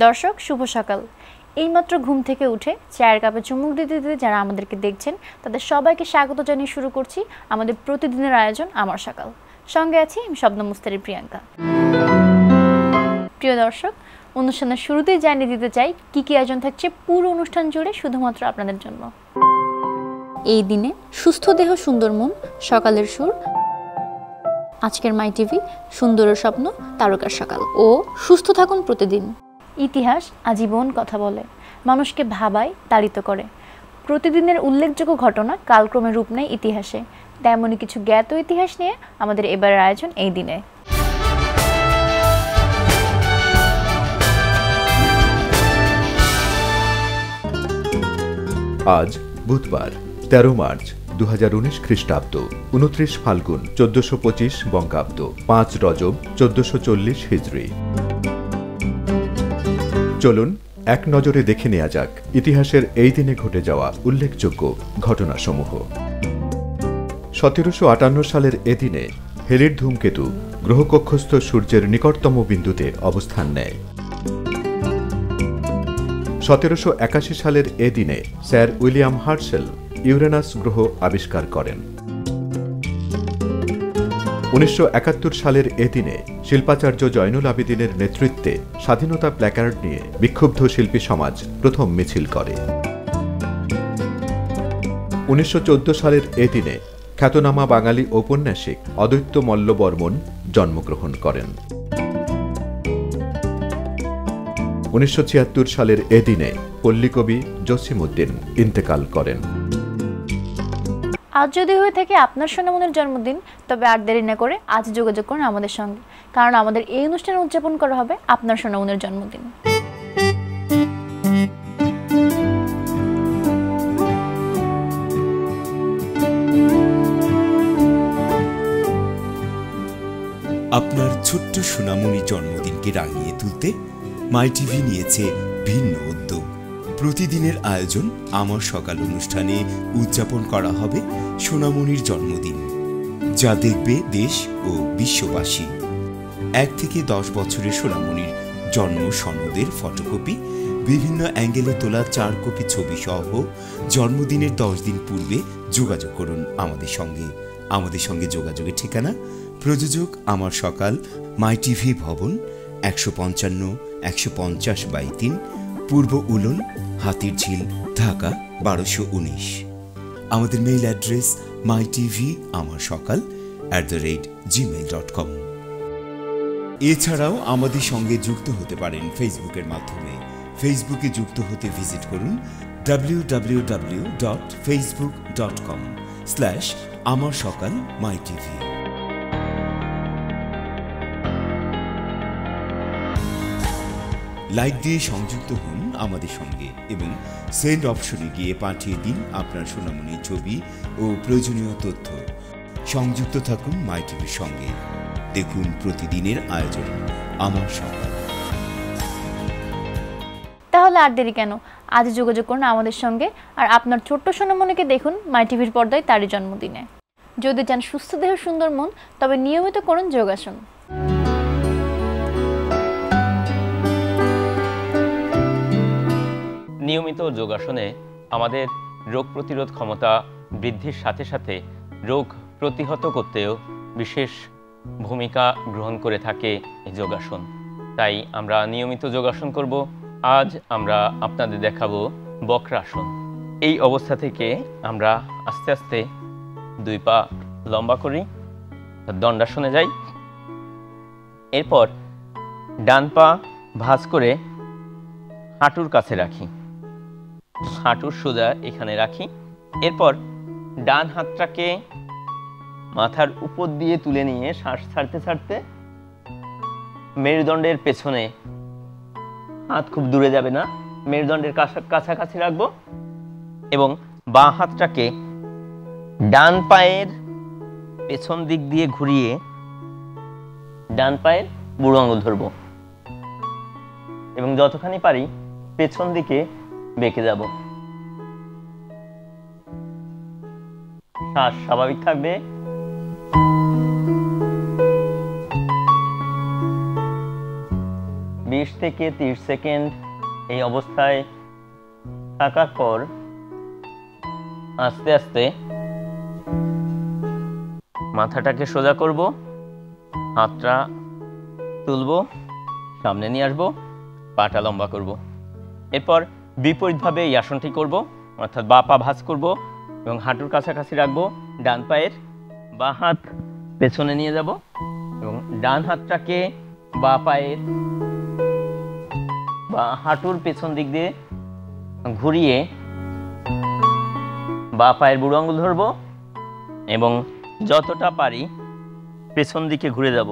দর্শক শুভ সকাল। এইমাত্র ঘুম থেকে উঠে চায়ের কাপে চুমুক দিতে দিতে যারা আমাদেরকে দেখছেন তাদের সবাইকে স্বাগত জানিয়ে শুরু করছি আমাদের প্রতিদিনের আয়োজন আমার সকাল। সঙ্গে আছি আমি শবনম মুস্তারি প্রিয়াঙ্কা। প্রিয় দর্শক, অনুষ্ঠানের শুরুতেই জানিয়ে দিতে চাই কি কি আয়োজন থাকছে পুরো অনুষ্ঠান জুড়ে শুধুমাত্র আপনাদের জন্য। এই দিনে সুস্থ দেহ সুন্দর মন, সকালের সুর, আজকের মাই টিভি, সুন্দরের স্বপ্ন, তারকার সকাল ও সুস্থ থাকুন প্রতিদিন। ইতিহাস আজীবন কথা বলে, মানুষকে ভাবায়, তাড়িত করে। প্রতিদিনের উল্লেখযোগ্য ঘটনা কালক্রমে রূপ নেয় ইতিহাসে। তেমনই কিছু জ্ঞাত ইতিহাস নিয়ে আমাদের এবারের আয়োজন এই দিনে। আজ বুধবার 13 মার্চ 2019 খ্রিস্টাব্দ, 29 ফাল্গুন 1425 বঙ্গাব্দ, 5 রজব 1440 হিজরি। চলুন এক নজরে দেখে নেওয়া যাক ইতিহাসের এই দিনে ঘটে যাওয়া উল্লেখযোগ্য ঘটনাসমূহ। 1758 সালের এদিনে হেলির ধূমকেতু গ্রহকক্ষস্থ সূর্যের নিকটতম বিন্দুতে অবস্থান নেয়। 1781 সালের এদিনে স্যার উইলিয়াম হার্শেল ইউরেনাস গ্রহ আবিষ্কার করেন। 1971 সালের এদিনে শিল্পাচার্য জয়নুল আবেদিনের নেতৃত্বে স্বাধীনতা প্ল্যাকার্ড নিয়ে বিক্ষুব্ধ শিল্পী সমাজ প্রথম মিছিল করে। 1914 সালের এদিনে খ্যাতনামা বাঙালি ঔপন্যাসিক অদ্বৈত মল্ল বর্মণ জন্মগ্রহণ করেন। 1976 সালের এদিনে পল্লীকবি জসিমউদ্দিন ইন্তেকাল করেন। আজ যদি হয়ে থাকে আপনার সোনামনের জন্মদিন, তবে আর দেরি না করে আজ যোগাযোগ করুন আমাদের সঙ্গে, কারণ আমাদের এই অনুষ্ঠানে উদযাপন করা হবে আপনার সোনামনের জন্মদিন। আপনার ছোট্ট সোনামণি জন্মদিনকে রাঙিয়ে তুলতে মাই টিভি নিয়েছে ভিন্ন উদ্যোগ। প্রতিদিনের আয়োজন আমার সকাল অনুষ্ঠানে উদযাপন করা হবে সোনামণির জন্মদিন, যা দেখবে দেশ ও বিশ্ববাসী। 1 থেকে 10 বছরের সোনামণির জন্ম সনদের ফটোকপি, বিভিন্ন অ্যাঙ্গেলে তোলা 4 কপি ছবি সহ জন্মদিনের 10 দিন পূর্বে যোগাযোগ করুন আমাদের সঙ্গে। আমাদের সঙ্গে যোগাযোগের ঠিকানা: প্রযোজক আমার সকাল, মাই টিভি ভবন, 155-150/3, পূর্ব উলন, হাতিরঝিল, ঢাকা 1219। আমাদের মেইল অ্যাড্রেস mytvamarshakal@gmail.com। এছাড়াও আমাদের সঙ্গে যুক্ত হতে পারেন ফেসবুকের মাধ্যমে। ফেসবুকে যুক্ত হতে ভিজিট করুন www.facebook.com/amarshakalmytv। লাইক দিয়ে সংযুক্ত হন আমাদের সঙ্গে এবং সেন্ড অপশনে গিয়ে পাঠিয়ে দিন আপনার সোনামণির ছবি ও প্রয়োজনীয় তথ্য। সংযুক্ত থাকুন মাই টিভির সঙ্গে। দেখুন প্রতিদিনের আয়োজন আমার সকাল। তাহলে আর দেরি কেন, আজ যোগাযোগ করুন আমাদের সঙ্গে আর আপনার ছোট্ট সোনামণিকে দেখুন মাই টিভির পর্দায় তারই জন্মদিনে। যদি চান সুস্থ দেহ সুন্দর মন, তবে নিয়মিত করুন যোগাসন। নিয়মিত যোগাসনে আমাদের রোগ প্রতিরোধ ক্ষমতা বৃদ্ধির সাথে সাথে রোগ প্রতিহত করতেও বিশেষ ভূমিকা গ্রহণ করে থাকে এই যোগাসন। তাই আমরা নিয়মিত যোগাসন করব। আজ আমরা আপনাদের দেখাবো বক্রাসন। এই অবস্থা থেকে আমরা আস্তে আস্তে 2 পা লম্বা করি, দণ্ডাসনে যাই। এরপর ডান পা ভাঁজ করে হাঁটুর কাছে রাখি, হাঁটুর সোজা এখানে রাখি। এরপর ডান হাতটাকে মাথার উপর দিয়ে তুলে নিয়ে শ্বাস ছাড়তে ছাড়তে মেরুদণ্ডের পেছনে, হাত খুব দূরে যাবে না, মেরুদণ্ডের কাছাকাছি রাখবো এবং বাঁ হাতটাকে ডান পায়ের পেছন দিক দিয়ে ঘুরিয়ে ডান পায়ের বুড়ো আঙুল ধরবো এবং যতখানি পারি পেছন দিকে বেঁকে যাব। শ্বাস স্বাভাবিক থাকবে। 20 20 থেকে 30 সেকেন্ড এই অবস্থায় থাকার পর আস্তে আস্তে মাথাটাকে সোজা করব, হাতটা তুলব, সামনে নিয়ে আসবো, পাটা লম্বা করব। এরপর বিপরীতভাবে এই আসনটি করব, অর্থাৎ বা পা ভাঁজ করব এবং হাঁটুর কাছাকাছি রাখবো। ডান পায়ের বা হাত পেছনে নিয়ে যাব এবং ডান হাতটাকে বা পায়ের বা হাঁটুর পেছন দিক দিয়ে ঘুরিয়ে বা পায়ের বুড়ো আঙুল ধরব এবং যতটা পারি পেছন দিকে ঘুরে যাব।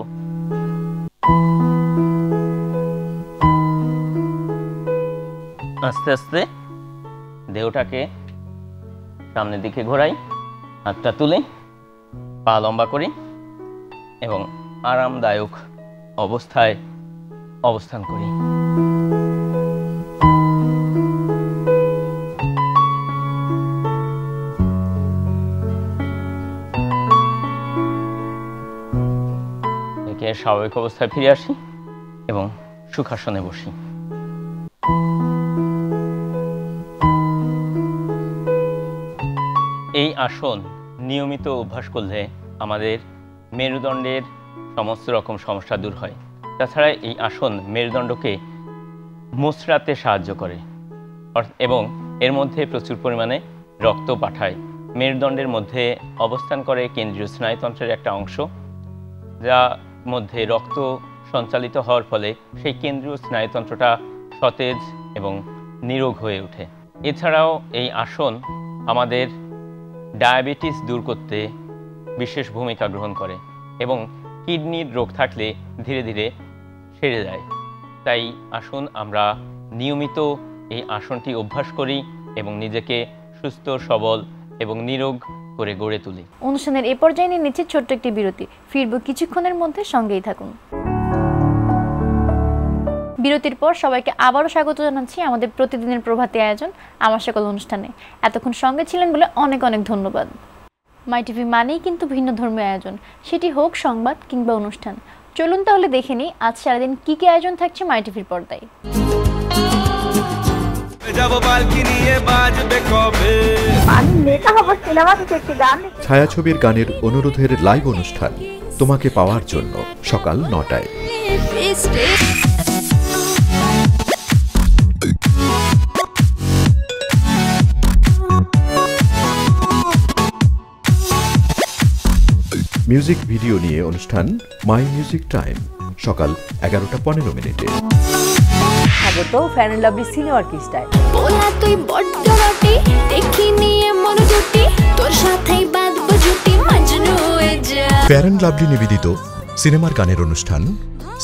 আস্তে আস্তে দেহটাকে সামনের দিকে ঘোরাই, হাতটা তুলে পা লম্বা করি এবং আরামদায়ক অবস্থায় অবস্থান করি। একে স্বাভাবিক অবস্থায় ফিরে আসি এবং সুখাসনে বসি। এই আসন নিয়মিত অভ্যাস করলে আমাদের মেরুদণ্ডের সমস্ত রকম সমস্যা দূর হয়। তাছাড়া এই আসন মেরুদণ্ডকে মোচড়াতে সাহায্য করে এবং এর মধ্যে প্রচুর পরিমাণে রক্ত পাঠায়। মেরুদণ্ডের মধ্যে অবস্থান করে কেন্দ্রীয় স্নায়ুতন্ত্রের একটা অংশ, যা মধ্যে রক্ত সঞ্চালিত হওয়ার ফলে সেই কেন্দ্রীয় স্নায়ুতন্ত্রটা সতেজ এবং নিরোগ হয়ে ওঠে। এছাড়াও এই আসন আমাদের ডায়াবেটিস দূর করতে বিশেষ ভূমিকা গ্রহণ করে এবং কিডনির রোগ থাকলে ধীরে ধীরে সেরে যায়। তাই আসুন আমরা নিয়মিত এই আসনটি অভ্যাস করি এবং নিজেকে সুস্থ, সবল এবং নিরোগ করে গড়ে তুলি। অনুষ্ঠানের এ পর্যায়ে নিয়ে নিচ্ছে ছোট্ট একটি বিরতি। ফিরব কিছুক্ষণের মধ্যে, সঙ্গেই থাকুন। বিরতির পর সবাইকে আবারও স্বাগত জানাচ্ছি আমাদের প্রতিদিনের প্রভাতী আয়োজন আমার সকল অনুষ্ঠানে। এতক্ষণ সঙ্গে ছিলেন বলে অনেক অনেক ধন্যবাদ। মাই টিভি মানেই কিন্তু ভিন্ন ধর্মীয় আয়োজন, সেটি হোক সংবাদ কিংবা অনুষ্ঠান। চলুন তাহলে দেখে নিই আজ সারাদিন কি কি আয়োজন থাকছে মাই টিভির পর্দায়। ছায়াছবির গানের অনুরোধের লাইভ অনুষ্ঠান তোমাকে পাওয়ার জন্য সকাল 9টায়। মিউজিক ভিডিও নিয়ে অনুষ্ঠান মাই মিউজিক টাইম সকাল 11:15। স্বাগত ফ্যান এন্ড লাভলি সিনে অর্কেস্ট্রায়। বলা তুই বড্ড রটি দেখি নিয়ে মন জুটি তোর সাথেই বাঁধবো জুটি মজনু হয়ে যা। ফ্যান এন্ড লাভলি নিবেদিত সিনেমার গানের অনুষ্ঠান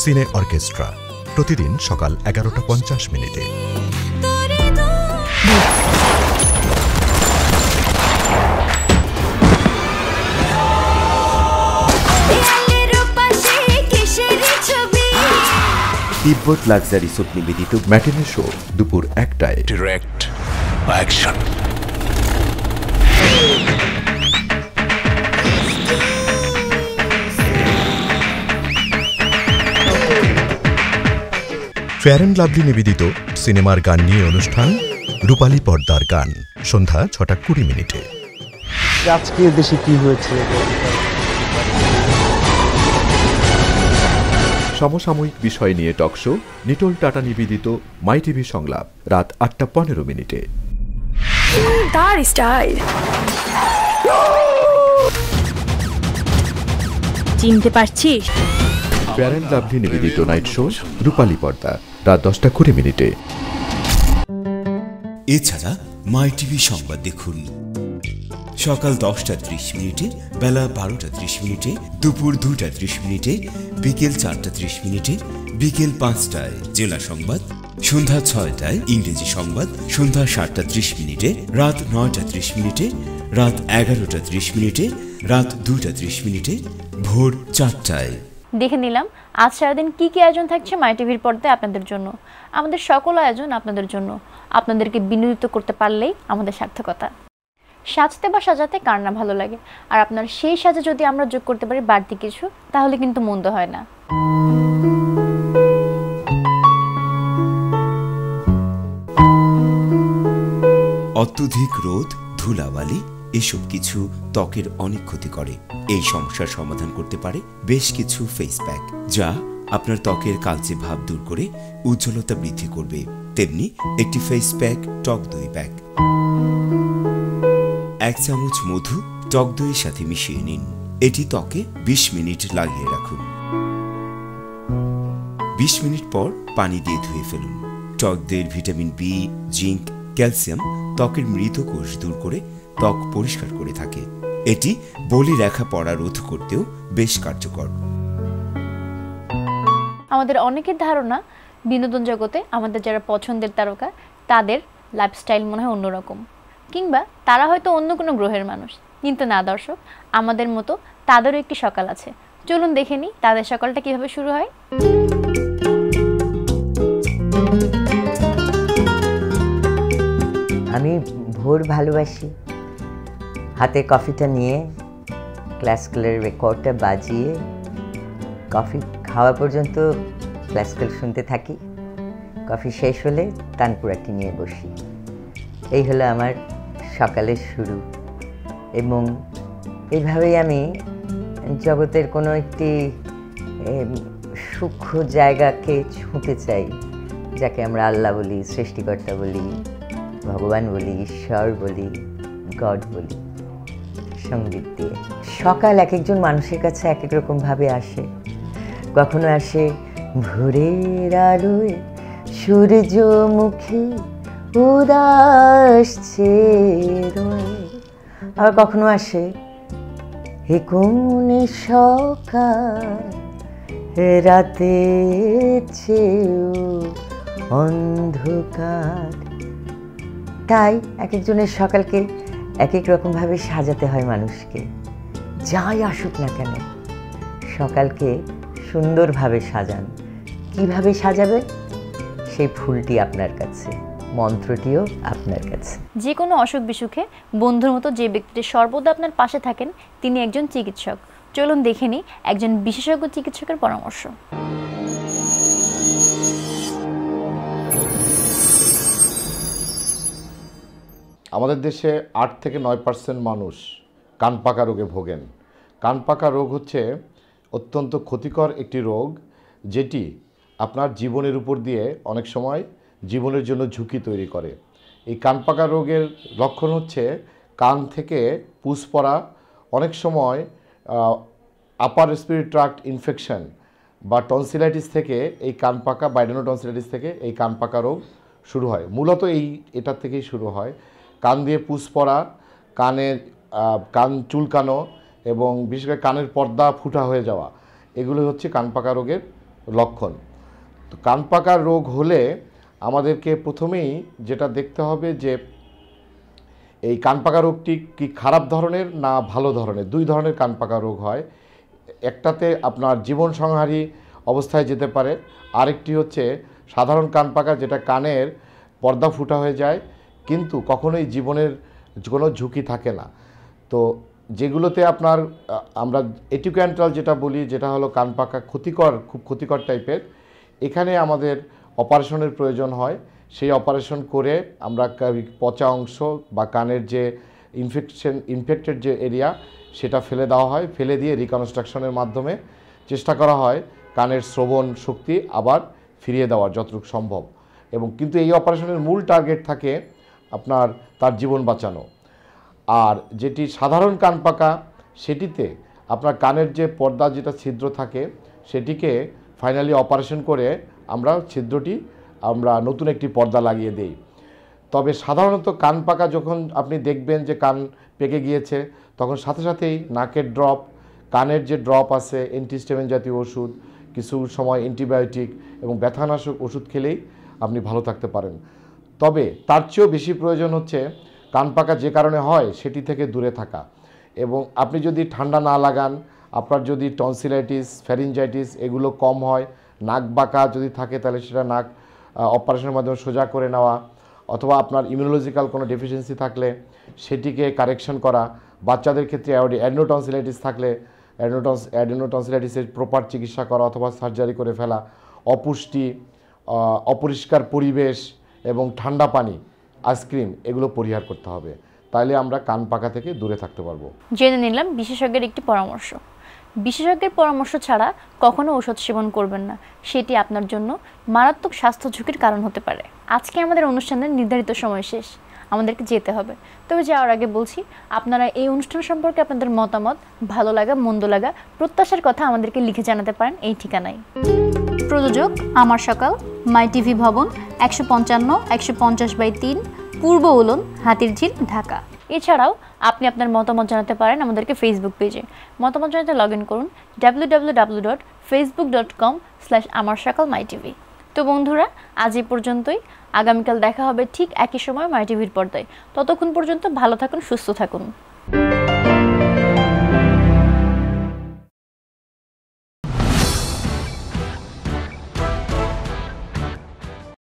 সিনে অর্কেস্ট্রা প্রতিদিন সকাল 11:50। তিব্বত লাক্সারি সুপ নিবেদিত ম্যাটিনি শো দুপুর 1টায়। Direct action. Fair and Lovely নিবেদিত সিনেমার গান নিয়ে অনুষ্ঠান রূপালী পর্দার গান সন্ধ্যা 6:20। আজকে দেশে কি হয়েছে, সমসাময়িক বিষয় নিয়ে টকশো নিটোল টাটা নিবেদিত মাই টিভি সংলাপ রাত 8:15। তার স্টাইল চিনতে পারছিস? ফেয়ার অ্যান্ড লাভলি নিবেদিত নাইট শো রূপালী পর্দা রাত 10:20। এছাড়া মাই টিভি সংবাদ দেখুন সকাল 10:30, বেলা 12:30, দুপুর 2:30, বিকেল 4:30, বিকেল 5টায় জেলা সংবাদ, সন্ধ্যা 6টায় ইংরেজি সংবাদ, সন্ধ্যা 7:30, রাত 9:30, রাত 11:30, রাত 2:30, ভোর 4টায়। দেখে নিলাম আজ সারাদিন কি কি আয়োজন থাকছে মাই টিভির পর্দায় আপনাদের জন্য। আমাদের সকল আয়োজন আপনাদের জন্য, আপনাদেরকে বিনোদিত করতে পারলেই আমাদের সার্থকতা। সাজতে বা সাজাতে কার না ভালো লাগে, আর আপনার সেই সাজে যদি আমরা যোগ করতে পারি বাড়তি কিছু, তাহলে কিন্তু মন্দ হয় না। অত্যধিক রোদ, ধুলাবালি এসব কিছু ত্বকের অনেক ক্ষতি করে। এই সমস্যার সমাধান করতে পারে বেশ কিছু ফেস প্যাক, যা আপনার ত্বকের কালচে ভাব দূর করে উজ্জ্বলতা বৃদ্ধি করবে। তেমনি একটি ফেস প্যাক টক দই প্যাক। 1 চামচ মধু টক দইয়ের সাথে মিশিয়ে নিন। এটি ত্বকে 20 মিনিট লাগিয়ে রাখুন। 20 মিনিট পর পানি দিয়ে ধুয়ে ফেলুন। টক দইয়ের ভিটামিন বি, জিঙ্ক, ক্যালসিয়াম ত্বকের মৃত কোষ দূর করে ত্বক পরিষ্কার করে থাকে। এটি বলি রেখা পড়া রোধ করতেও বেশ কার্যকর। আমাদের অনেকের ধারণা বিনোদন জগতে আমাদের যারা পছন্দের তারকা তাদের লাইফস্টাইল মনে হয় অন্যরকম, কিংবা তারা হয়তো অন্য কোনো গ্রহের মানুষ। কিন্তু না দর্শক, আমাদের মতো তাদেরও একটি সকাল আছে। চলুন দেখে নিই তাদের সকালটা কিভাবে শুরু হয়। আমি ভোর ভালোবাসি। হাতে কফিটা নিয়ে ক্লাসিক্যালের রেকর্ডটা বাজিয়ে কফি খাওয়া পর্যন্ত ক্লাসিক্যাল শুনতে থাকি। কফি শেষ হলে তানপুরাটি নিয়ে বসি। এই হলো আমার সকালের শুরু, এবং এইভাবেই আমি জগতের কোনো একটি সূক্ষ্ম জায়গাকে ছুঁতে চাই, যাকে আমরা আল্লাহ বলি, সৃষ্টিকর্তা বলি, ভগবান বলি, ঈশ্বর বলি, গড বলি, সঙ্গীত দিয়ে। সকাল এক একজন মানুষের কাছে এক এক রকমভাবে আসে। কখনো আসে ভোরের আলোয় সূর্যমুখী উদাস চেয়ে, আবার কখনো আসে হে কোন সকাল রাতের চেয়েও অন্ধকার। তাই এক একজনের সকালকে এক এক রকমভাবে সাজাতে হয় মানুষকে। যাই আসুক না কেন, সকালকে সুন্দরভাবে সাজান। কিভাবে সাজাবেন সেই ফুলটি আপনার কাছে, মন্ত্রটিও আপনার কাছে। যে কোনো অসুখ বিসুখে বন্ধুর মতো যে ব্যক্তিটি সর্বদা আপনার পাশে থাকেন তিনি একজন চিকিৎসক। চলুন দেখে নিই একজন বিশেষজ্ঞ চিকিৎসকের পরামর্শ। আমাদের দেশে 8 থেকে 9% মানুষ কান পাকা রোগে ভোগেন। কান পাকা রোগ হচ্ছে অত্যন্ত ক্ষতিকর একটি রোগ, যেটি আপনার জীবনের উপর দিয়ে অনেক সময় জীবনের জন্য ঝুঁকি তৈরি করে। এই কান পাকা রোগের লক্ষণ হচ্ছে কান থেকে পুষ পড়া, অনেক সময় আপার রেসপিরেটরি ট্র্যাক্ট ইনফেকশন বা টনসিলাইটিস থেকে এই কান পাকা, বাইডেনো টনসিলাইটিস থেকে এই কান পাকা রোগ শুরু হয়। মূলত এটার থেকেই শুরু হয়। কান দিয়ে পুষ পড়া, কান চুলকানো এবং বিশেষ করে কানের পর্দা ফুটা হয়ে যাওয়া, এগুলো হচ্ছে কান পাকা রোগের লক্ষণ। তো কান পাকা রোগ হলে আমাদেরকে প্রথমেই যেটা দেখতে হবে যে এই কান পাকা রোগটি কি খারাপ ধরনের না ভালো ধরনের। 2 ধরনের কান পাকা রোগ হয়। একটাতে আপনার জীবন সংহারী অবস্থায় যেতে পারে, আরেকটি হচ্ছে সাধারণ কান পাকা, যেটা কানের পর্দা ফুটা হয়ে যায় কিন্তু কখনোই জীবনের কোনো ঝুঁকি থাকে না। তো যেগুলোতে আপনার আমরা এটিক্যান্ট্রাল যেটা বলি, যেটা হলো কান পাকা ক্ষতিকর, খুব ক্ষতিকর টাইপের, এখানে আমাদের অপারেশনের প্রয়োজন হয়। সেই অপারেশন করে আমরা পচা অংশ বা কানের যে ইনফেক্টেড যে এরিয়া সেটা ফেলে দেওয়া হয়। ফেলে দিয়ে রিকনস্ট্রাকশনের মাধ্যমে চেষ্টা করা হয় কানের শ্রবণ শক্তি আবার ফিরিয়ে দেওয়ার যতটুকু সম্ভব। এবং কিন্তু এই অপারেশনের মূল টার্গেট থাকে আপনার তার জীবন বাঁচানো। আর যেটি সাধারণ কান পাকা, সেটিতে আপনার কানের যে পর্দা, যেটা ছিদ্র থাকে, সেটিকে ফাইনালি অপারেশন করে আমরা নতুন একটি পর্দা লাগিয়ে দেই। তবে সাধারণত কান পাকা যখন আপনি দেখবেন যে কান পেকে গিয়েছে, তখন সাথে সাথেই নাকের ড্রপ, কানের যে ড্রপ আছে, অ্যান্টিহিস্টামিন জাতীয় ওষুধ, কিছু সময় অ্যান্টিবায়োটিক এবং ব্যথানাশক ওষুধ খেলেই আপনি ভালো থাকতে পারেন। তবে তার চেয়েও বেশি প্রয়োজন হচ্ছে কান পাকা যে কারণে হয় সেটি থেকে দূরে থাকা। এবং আপনি যদি ঠান্ডা না লাগান, আপনার যদি টনসিলাইটিস, ফ্যারিঞ্জাইটিস এগুলো কম হয়, নাক বাঁকা যদি থাকে তাহলে সেটা নাক অপারেশনের মাধ্যমে সোজা করে নেওয়া, অথবা আপনার ইমিউনোলজিক্যাল কোনো ডেফিসিয়েন্সি থাকলে সেটিকে কারেকশন করা। বাচ্চাদের ক্ষেত্রে অ্যাডিনোটনসিলাইটিস থাকলে অ্যাডিনোটনসিলাইটিসের প্রপার চিকিৎসা করা অথবা সার্জারি করে ফেলা। অপুষ্টি, অপরিষ্কার পরিবেশ এবং ঠান্ডা পানি, আইসক্রিম এগুলো পরিহার করতে হবে, তাইলে আমরা কান পাকা থেকে দূরে থাকতে পারবো। জেনে নিলাম বিশেষজ্ঞের একটি পরামর্শ। বিশেষজ্ঞের পরামর্শ ছাড়া কখনো ঔষধ সেবন করবেন না, সেটি আপনার জন্য মারাত্মক স্বাস্থ্য ঝুঁকির কারণ হতে পারে। আজকে আমাদের অনুষ্ঠানের নির্ধারিত সময় শেষ, আমাদেরকে যেতে হবে। তবে যাওয়ার আগে বলছি, আপনারা এই অনুষ্ঠান সম্পর্কে আপনাদের মতামত, ভালো লাগা মন্দ লাগা, প্রত্যাশার কথা আমাদেরকে লিখে জানাতে পারেন এই ঠিকানায়। প্রযোজক আমার সকাল, মাই টিভি ভবন, 155/150/3, পূর্ব উলন, হাতিরঝিল, ঢাকা। এছাড়াও আপনি আপনার মতামত জানাতে পারেন আমাদেরকে ফেসবুক পেজে। মতামত জানাতে লগ ইন করুন www.facebook.com/amarshakalmytv। তো বন্ধুরা, আজ এই পর্যন্তই। আগামীকাল দেখা হবে ঠিক একই সময় মাই টিভির পর্দায়। ততক্ষণ পর্যন্ত ভালো থাকুন, সুস্থ থাকুন।